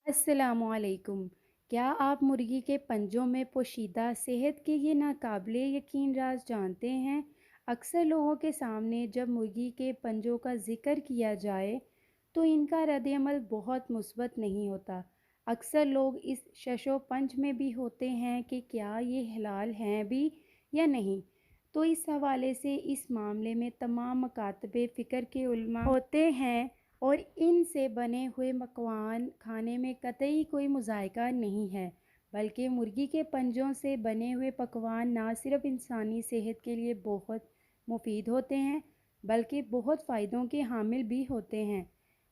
अस्सलाम वालेकुम। क्या आप मुर्गी के पंजों में पोशीदा सेहत के ये नाकाबिले यकीन राज जानते हैं? अक्सर लोगों के सामने जब मुर्गी के पंजों का ज़िक्र किया जाए, तो इनका रद्द-ए-अमल बहुत मुस्बत नहीं होता। अक्सर लोग इस शशोपंज में भी होते हैं कि क्या ये हलाल हैं भी या नहीं। तो इस हवाले से इस मामले में तमाम मकातबे फ़िक्र के उलमा होते हैं और इनसे बने हुए पकवान खाने में कतई कोई मुज़ायका नहीं है, बल्कि मुर्गी के पंजों से बने हुए पकवान ना सिर्फ इंसानी सेहत के लिए बहुत मुफीद होते हैं, बल्कि बहुत फ़ायदों के हामिल भी होते हैं।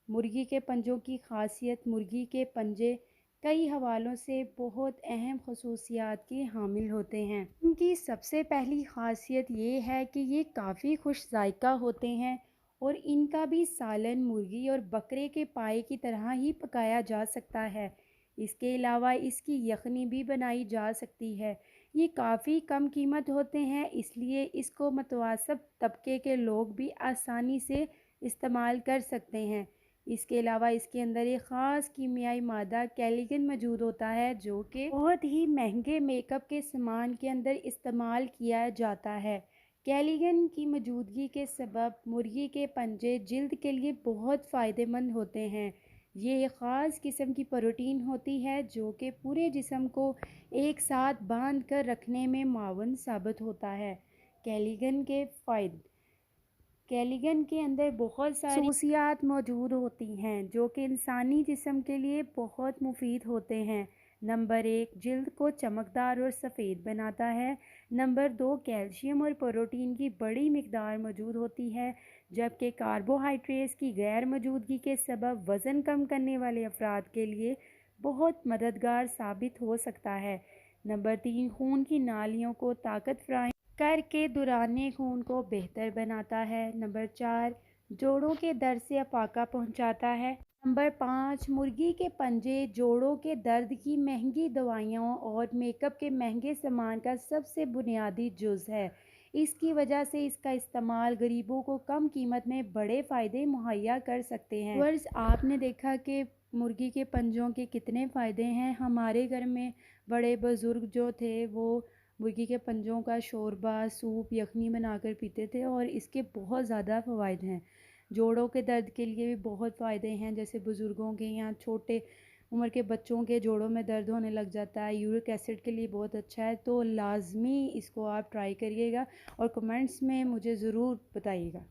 मुर्गी के पंजों की ख़ासियत मुर्गी के पंजे कई हवालों से बहुत अहम खसूसियात के हामिल होते हैं। इनकी सबसे पहली ख़ासियत ये है कि ये काफ़ी खुश ज़ायक़ा होते हैं और इनका भी सालन मुर्गी और बकरे के पाए की तरह ही पकाया जा सकता है। इसके अलावा इसकी यखनी भी बनाई जा सकती है। ये काफ़ी कम कीमत होते हैं, इसलिए इसको मुतवस्सित तबके के लोग भी आसानी से इस्तेमाल कर सकते हैं। इसके अलावा इसके अंदर एक ख़ास कीमियाई मादा कैलिगन मौजूद होता है, जो कि बहुत ही महंगे मेकअप के सामान के अंदर इस्तेमाल किया जाता है। कैलिगन की मौजूदगी के सबब मुर्गी के पंजे जिल्द के लिए बहुत फ़ायदेमंद होते हैं। ये एक ख़ास किस्म की प्रोटीन होती है जो कि पूरे जिस्म को एक साथ बांध कर रखने में मुआवन साबित होता है। कैलिगन के फ़ायदे कैलिगन के अंदर बहुत सारी खसूसियात मौजूद होती हैं जो कि इंसानी जिस्म के लिए बहुत मुफीद होते हैं। नंबर 1, जिल्द को चमकदार और सफ़ेद बनाता है। नंबर 2, कैल्शियम और प्रोटीन की बड़ी मिकदार मौजूद होती है, जबकि कार्बोहाइड्रेट्स की गैर मौजूदगी के सबब वज़न कम करने वाले अफराद के लिए बहुत मददगार साबित हो सकता है। नंबर 3, खून की नालियों को ताकत फराहम करके दौरान खून को बेहतर बनाता है। नंबर 4, जोड़ों के दर्द से अफाका पहुंचाता है। नंबर 5, मुर्गी के पंजे जोड़ों के दर्द की महंगी दवाइयों और मेकअप के महंगे सामान का सबसे बुनियादी जुज़ है। इसकी वजह से इसका इस्तेमाल गरीबों को कम कीमत में बड़े फ़ायदे मुहैया कर सकते हैं। वर्स आपने देखा कि मुर्गी के पंजों के कितने फ़ायदे हैं। हमारे घर में बड़े बुज़ुर्ग जो थे वो मुर्गी के पंजों का शोरबा, सूप, यखनी बनाकर पीते थे और इसके बहुत ज़्यादा फ़वाइद हैं। जोड़ों के दर्द के लिए भी बहुत फ़ायदे हैं, जैसे बुज़ुर्गों के या छोटे उम्र के बच्चों के जोड़ों में दर्द होने लग जाता है, यूरिक एसिड के लिए बहुत अच्छा है। तो लाज़मी इसको आप ट्राई करिएगा और कमेंट्स में मुझे ज़रूर बताइएगा।